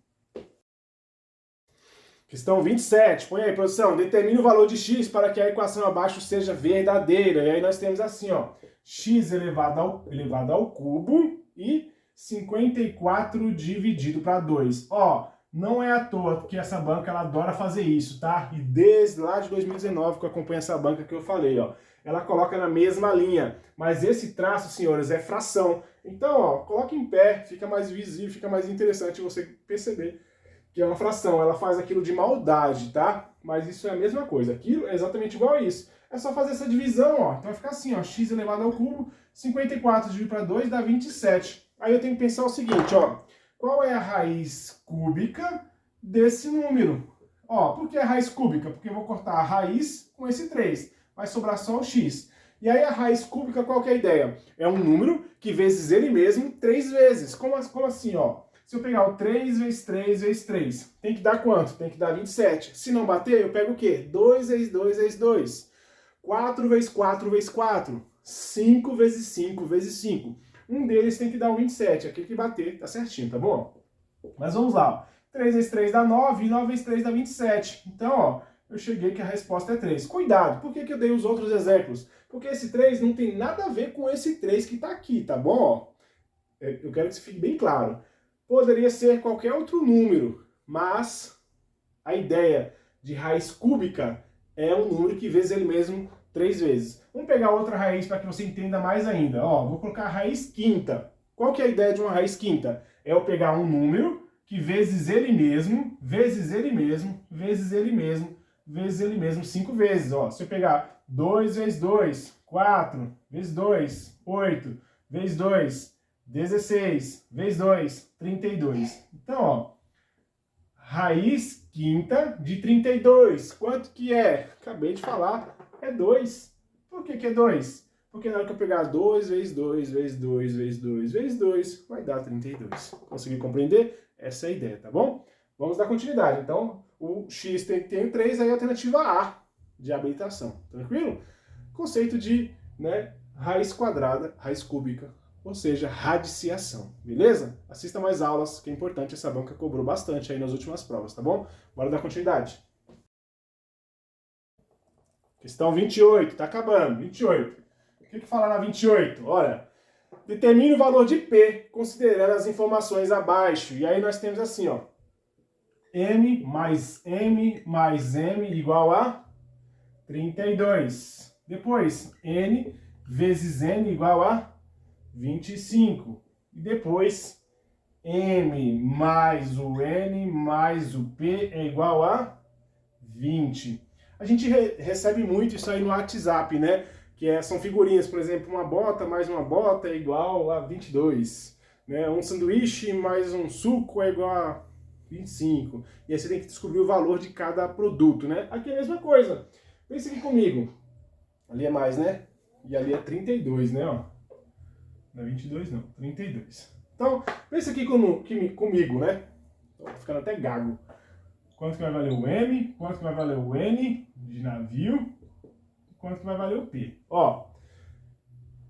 Questão 27. Põe aí, produção. Determine o valor de x para que a equação abaixo seja verdadeira. E aí nós temos assim, ó. X elevado ao cubo e 54 dividido para 2. Ó, não é à toa que essa banca ela adora fazer isso, tá? E desde lá de 2019 que eu acompanho essa banca que eu falei, ó. Ela coloca na mesma linha. Mas esse traço, senhores, é fração. Então, ó, coloca em pé, fica mais visível, fica mais interessante você perceber que é uma fração. Ela faz aquilo de maldade, tá? Mas isso é a mesma coisa. Aquilo é exatamente igual a isso. É só fazer essa divisão, ó. Então vai ficar assim, ó. X elevado ao cubo, 54 dividido para 2 dá 27. Aí eu tenho que pensar o seguinte, ó. Qual é a raiz cúbica desse número? Ó, por que a raiz cúbica? Porque eu vou cortar a raiz com esse 3. Vai sobrar só o x. E aí a raiz cúbica, qual que é a ideia? É um número que vezes ele mesmo 3 vezes. Como assim, ó? Se eu pegar o 3 vezes 3 vezes 3, tem que dar quanto? Tem que dar 27. Se não bater, eu pego o quê? 2 vezes 2 vezes 2. 4 vezes 4 vezes 4. 5 vezes 5 vezes 5. Um deles tem que dar o 27. Aquele que bater, tá certinho, tá bom? Mas vamos lá. 3 vezes 3 dá 9 e 9 vezes 3 dá 27. Então, ó, eu cheguei que a resposta é 3. Cuidado, por que eu dei os outros exemplos? Porque esse 3 não tem nada a ver com esse 3 que tá aqui, tá bom? Ó, eu quero que isso fique bem claro. Poderia ser qualquer outro número, mas a ideia de raiz cúbica é um número que vezes ele mesmo 3 vezes. Vamos pegar outra raiz para que você entenda mais ainda. Ó, vou colocar a raiz quinta. Qual que é a ideia de uma raiz quinta? É eu pegar um número que vezes ele mesmo, vezes ele mesmo, vezes ele mesmo, vezes ele mesmo 5 vezes. Ó, se eu pegar 2 vezes 2, 4, vezes 2, 8, vezes 2, 16, vezes 2, 32. Então, ó, raiz quinta de 32. Quanto que é? Acabei de falar, é 2. Por que é 2? Porque na hora que eu pegar 2 vezes 2, vezes 2, vezes 2, vezes 2, vai dar 32. Conseguiu compreender? Essa é a ideia, tá bom? Vamos dar continuidade. Então, o x tem 3, aí a alternativa A de habilitação. Tranquilo? Conceito de, né, raiz quadrada, raiz cúbica, ou seja, radiciação, beleza? Assista mais aulas, que é importante, essa banca cobrou bastante aí nas últimas provas, tá bom? Bora dar continuidade. Questão 28, tá acabando, 28. O que fala na 28? Olha, determine o valor de P, considerando as informações abaixo. E aí nós temos assim, ó. M mais M igual a 32. Depois, N vezes N igual a 25. E depois, M mais o N mais o P é igual a 20. A gente recebe muito isso aí no WhatsApp, né? São figurinhas, por exemplo, uma bota mais uma bota é igual a 22. Né? Um sanduíche mais um suco é igual a 25. E aí você tem que descobrir o valor de cada produto, né? Aqui é a mesma coisa. Pensa aqui comigo. Ali é mais, né? E ali é 32, né? Ó. Não é 22, não. 32. Então, pensa aqui comigo, né? Tô ficando até gago. Quanto que vai valer o M? Quanto que vai valer o N de navio? Quanto que vai valer o P? Ó,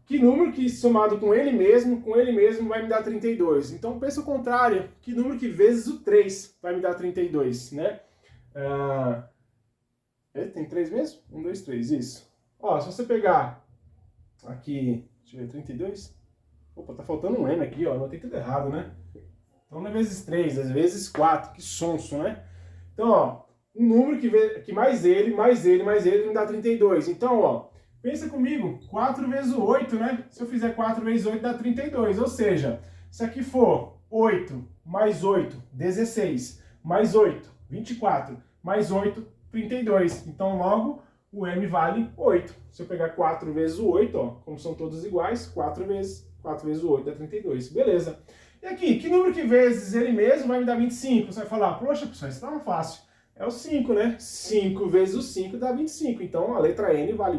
que número que somado com ele mesmo vai me dar 32. Então pensa o contrário, que número que vezes o 3 vai me dar 32, né? Tem 3 mesmo? 1, 2, 3, isso. Ó, se você pegar aqui, deixa eu ver, 32. Opa, tá faltando um M aqui, ó, anotei tudo errado, né? Então não é vezes 3, é vezes 4, que sonso, né? Então, ó, um número que mais ele me dá 32. Então, ó, pensa comigo, 4 vezes o 8, né? Se eu fizer 4 vezes 8 dá 32, ou seja, se aqui for 8 mais 8, 16, mais 8, 24, mais 8, 32. Então, logo, o M vale 8. Se eu pegar 4 vezes o 8, ó, como são todos iguais, 4 vezes o 8 dá 32. Beleza. E aqui, que número que vezes ele mesmo vai me dar 25? Você vai falar, poxa, pessoal, isso tá fácil. É o 5, né? 5 vezes o 5 dá 25. Então, a letra N vale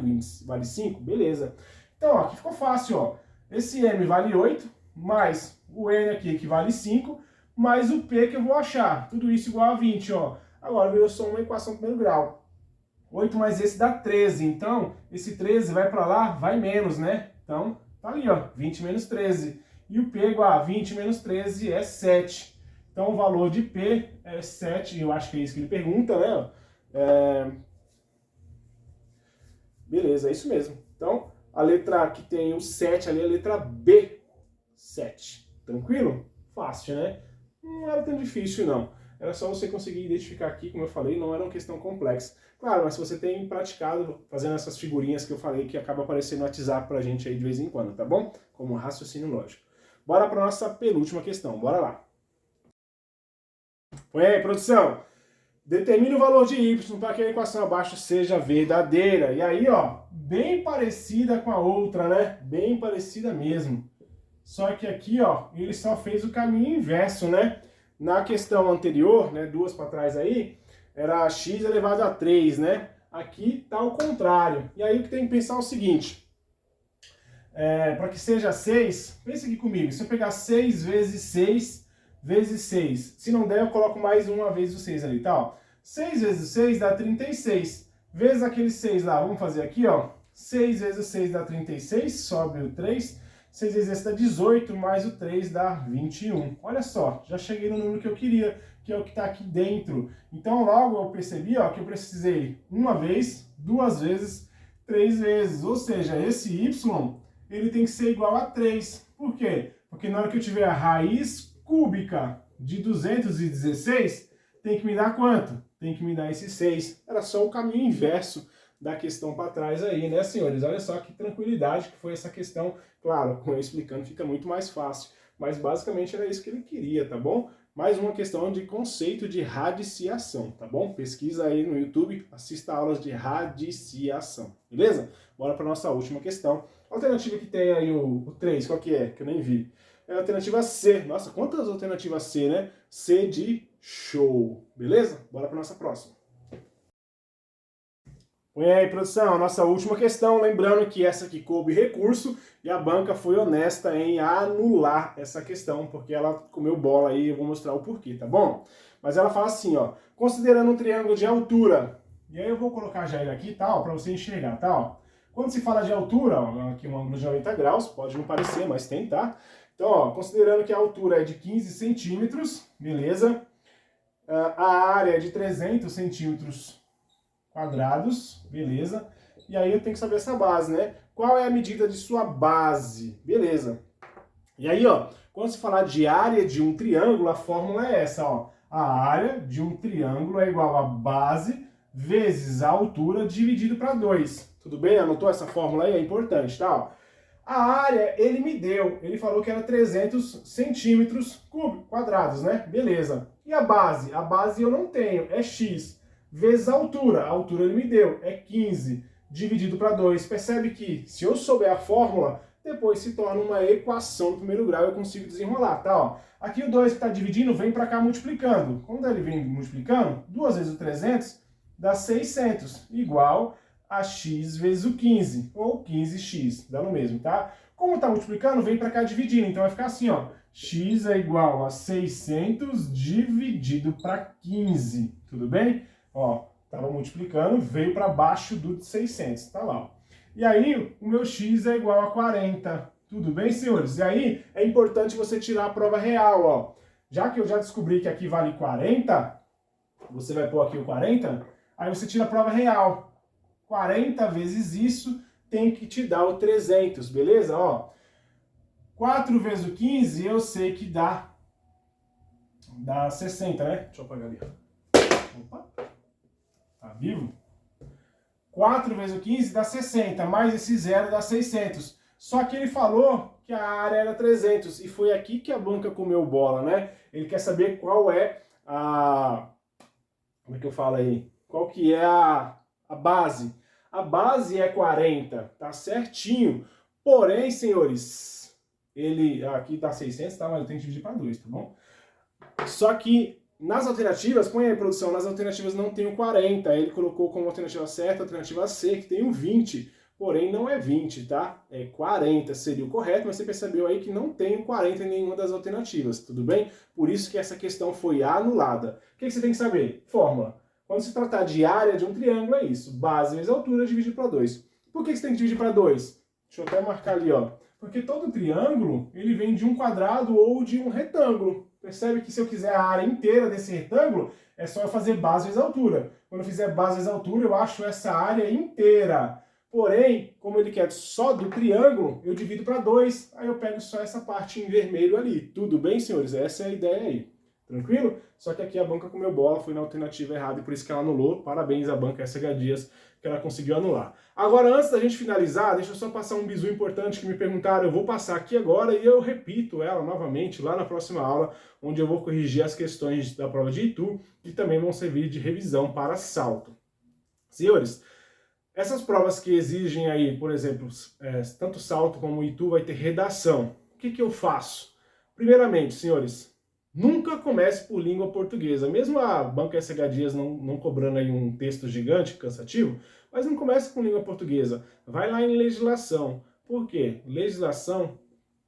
5, beleza. Então, ó, aqui ficou fácil, ó. Esse M vale 8, mais o N aqui, que vale 5, mais o P que eu vou achar. Tudo isso igual a 20, ó. Agora, virou só uma equação do primeiro grau. 8 mais esse dá 13. Então, esse 13 vai para lá, vai menos, né? Então, tá ali, ó, 20 menos 13. E o P igual a 20 menos 13 é 7. Então, o valor de P é 7, eu acho que é isso que ele pergunta, né? Beleza, é isso mesmo. Então, a letra que tem o 7 ali é a letra B, 7. Tranquilo? Fácil, né? Não era tão difícil, não. Era só você conseguir identificar aqui, como eu falei, não era uma questão complexa. Claro, mas se você tem praticado fazendo essas figurinhas que eu falei, que acaba aparecendo no WhatsApp pra gente aí de vez em quando, tá bom? Como raciocínio lógico. Bora para nossa penúltima questão, bora lá. Põe aí, produção. Determine o valor de y para que a equação abaixo seja verdadeira. E aí, ó, bem parecida com a outra, né? Bem parecida mesmo. Só que aqui, ó, ele só fez o caminho inverso, né? Na questão anterior, né, duas para trás aí, era x elevado a 3, né? Aqui tá o contrário. E aí o que tem que pensar é o seguinte. Para que seja 6, pensa aqui comigo. Se eu pegar 6 vezes 6 vezes 6, se não der eu coloco mais uma vez o 6 ali, tá? Ó. 6 vezes 6 dá 36. Vezes aquele 6 lá, vamos fazer aqui, ó. 6 vezes 6 dá 36, sobe o 3. 6 vezes esse dá 18, mais o 3 dá 21. Olha só, já cheguei no número que eu queria, que é o que está aqui dentro. Então logo eu percebi, ó, que eu precisei uma vez, duas vezes, três vezes. Ou seja, esse y, ele tem que ser igual a 3. Por quê? Porque na hora que eu tiver a raiz cúbica de 216, tem que me dar quanto? Tem que me dar esse 6. Era só o caminho inverso da questão para trás aí, né, senhores? Olha só que tranquilidade que foi essa questão. Claro, com eu explicando fica muito mais fácil, mas basicamente era isso que ele queria, tá bom? Mais uma questão de conceito de radiciação, tá bom? Pesquisa aí no YouTube, assista aulas de radiciação, beleza? Bora para nossa última questão. A alternativa que tem aí o 3, qual que é? Que eu nem vi. É a alternativa C. Nossa, quantas alternativas C, né? C de show, beleza? Bora para nossa próxima. E aí, produção, nossa última questão, lembrando que essa aqui coube recurso e a banca foi honesta em anular essa questão, porque ela comeu bola aí, eu vou mostrar o porquê, tá bom? Mas ela fala assim, ó, considerando um triângulo de altura, e aí eu vou colocar já ele aqui, tal, para você enxergar, tá, ó. Quando se fala de altura, ó, aqui um ângulo de 90 graus, pode não parecer, mas tem, tá? Então, ó, considerando que a altura é de 15 centímetros, beleza? A área é de 300 centímetros quadrados, beleza? E aí eu tenho que saber essa base, né? Qual é a medida de sua base? Beleza. E aí, ó, quando se falar de área de um triângulo, a fórmula é essa, ó. A área de um triângulo é igual a base vezes a altura dividido para 2. Tudo bem? Anotou essa fórmula aí? É importante, tá? Ó. A área ele me deu, ele falou que era 300 centímetros quadrados, né? Beleza. E a base? A base eu não tenho, é x, vezes a altura ele me deu, é 15, dividido para 2. Percebe que se eu souber a fórmula, depois se torna uma equação do primeiro grau, eu consigo desenrolar, tá? Ó, aqui o 2 que está dividindo vem para cá multiplicando. Quando ele vem multiplicando, 2 vezes o 300 dá 600, igual a x vezes o 15, ou 15x, dá no mesmo, tá? Como está multiplicando, vem para cá dividindo, então vai ficar assim, ó, x é igual a 600 dividido para 15, tudo bem? Ó, estava multiplicando, veio para baixo do 600, tá lá, ó. E aí, o meu x é igual a 40, tudo bem, senhores? E aí, é importante você tirar a prova real, ó. Já que eu já descobri que aqui vale 40, você vai pôr aqui o 40, aí você tira a prova real. 40 vezes isso tem que te dar o 300, beleza? Ó, 4 vezes o 15 eu sei que dá 60, né? Deixa eu apagar ali. Opa, tá vivo? 4 vezes o 15 dá 60, mais esse zero dá 600. Só que ele falou que a área era 300, e foi aqui que a banca comeu bola, né? Ele quer saber qual é a... Como é que eu falo aí? Qual que é a base? A base é 40, tá certinho. Porém, senhores, ele aqui tá 600, tá? Mas eu tenho que dividir para 2, tá bom? Só que nas alternativas, põe aí, produção, nas alternativas não tem o 40. Ele colocou como alternativa certa a alternativa C, que tem o 20. Porém, não é 20, tá? É 40, seria o correto, mas você percebeu aí que não tem o 40 em nenhuma das alternativas, tudo bem? Por isso que essa questão foi anulada. O que você tem que saber? Fórmula. Quando se tratar de área de um triângulo, é isso. Base vezes altura dividido para 2. Por que você tem que dividir para 2? Deixa eu até marcar ali, ó. Porque todo triângulo, ele vem de um quadrado ou de um retângulo. Percebe que se eu quiser a área inteira desse retângulo, é só eu fazer base vezes altura. Quando eu fizer base vezes altura, eu acho essa área inteira. Porém, como ele quer só do triângulo, eu divido para 2. Aí eu pego só essa parte em vermelho ali. Tudo bem, senhores? Essa é a ideia aí. Tranquilo? Só que aqui a banca comeu bola, foi na alternativa errada e por isso que ela anulou. Parabéns à banca SH Dias, que ela conseguiu anular. Agora, antes da gente finalizar, deixa eu só passar um bizu importante que me perguntaram. Eu vou passar aqui agora e eu repito ela novamente lá na próxima aula, onde eu vou corrigir as questões da prova de Itu, que também vão servir de revisão para salto. Senhores, essas provas que exigem aí, por exemplo, tanto salto como Itu vai ter redação. O que eu faço? Primeiramente, senhores, nunca comece por língua portuguesa. Mesmo a banca SH Dias não cobrando aí um texto gigante, cansativo, mas não comece com língua portuguesa. Vai lá em legislação. Por quê? Legislação,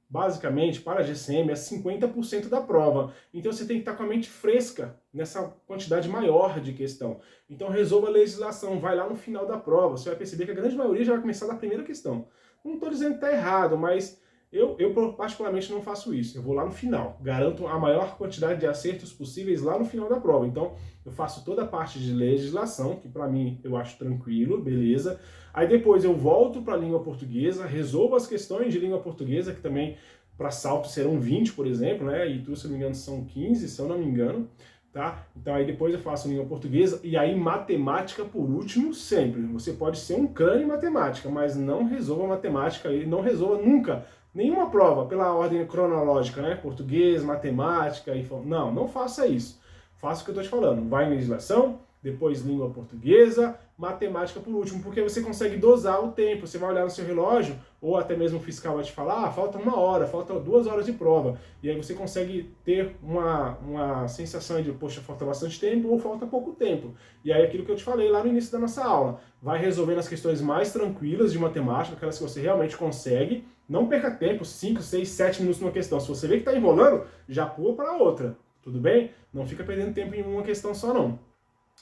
basicamente, para a GCM, é 50% da prova. Então você tem que estar com a mente fresca nessa quantidade maior de questão. Então resolva a legislação, vai lá no final da prova. Você vai perceber que a grande maioria já vai começar da primeira questão. Não estou dizendo que está errado, mas eu particularmente não faço isso. Eu vou lá no final. Garanto a maior quantidade de acertos possíveis lá no final da prova. Então eu faço toda a parte de legislação, que para mim eu acho tranquilo, beleza. Aí depois eu volto para a língua portuguesa, resolvo as questões de língua portuguesa, que também para salto serão 20, por exemplo, né? E tu, se eu não me engano, são 15, se eu não me engano, tá? Então aí depois eu faço língua portuguesa e aí matemática por último sempre. Você pode ser um crânio em matemática, mas não resolva matemática e não resolva nunca nenhuma prova pela ordem cronológica, né? Português, matemática, não faça isso. Faça o que eu estou te falando. Vai em legislação, depois língua portuguesa, matemática por último, porque você consegue dosar o tempo. Você vai olhar no seu relógio, ou até mesmo o fiscal vai te falar, falta 1 hora, falta 2 horas de prova. E aí você consegue ter uma sensação de, poxa, falta bastante tempo ou falta pouco tempo. E aí aquilo que eu te falei lá no início da nossa aula. Vai resolvendo as questões mais tranquilas de matemática, aquelas que você realmente consegue. Não perca tempo, 5, 6, 7 minutos numa questão. Se você vê que está enrolando, já pula para outra. Tudo bem? Não fica perdendo tempo em uma questão só não.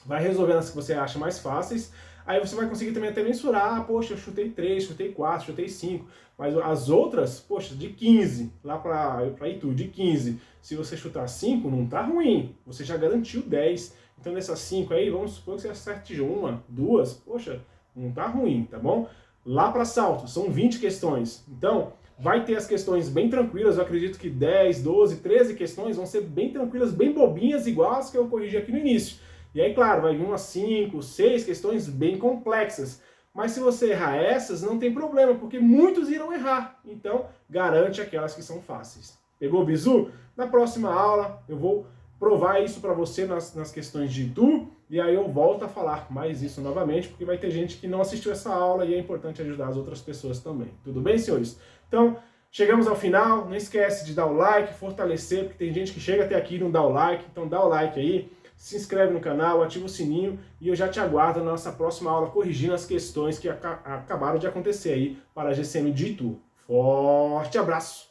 Vai resolvendo as que você acha mais fáceis, aí você vai conseguir também até mensurar, poxa, eu chutei 3, chutei 4, chutei 5, mas as outras, poxa, de 15, lá para Itu, de 15, se você chutar 5, não tá ruim, você já garantiu 10, então nessas 5 aí, vamos supor que você acerte de 1, 2, poxa, não tá ruim, tá bom? Lá para salto, são 20 questões, então vai ter as questões bem tranquilas, eu acredito que 10, 12, 13 questões vão ser bem tranquilas, bem bobinhas, igual as que eu corrigi aqui no início. E aí, claro, vai vir umas 5, 6 questões bem complexas. Mas se você errar essas, não tem problema, porque muitos irão errar. Então, garante aquelas que são fáceis. Pegou o bizu? Na próxima aula, eu vou provar isso para você nas questões de Itu, e aí eu volto a falar mais isso novamente, porque vai ter gente que não assistiu essa aula e é importante ajudar as outras pessoas também. Tudo bem, senhores? Então, chegamos ao final, não esquece de dar o like, fortalecer, porque tem gente que chega até aqui e não dá o like, então dá o like aí, se inscreve no canal, ativa o sininho e eu já te aguardo na nossa próxima aula corrigindo as questões que acabaram de acontecer aí para a GCM de Itu. Forte abraço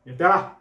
e até lá!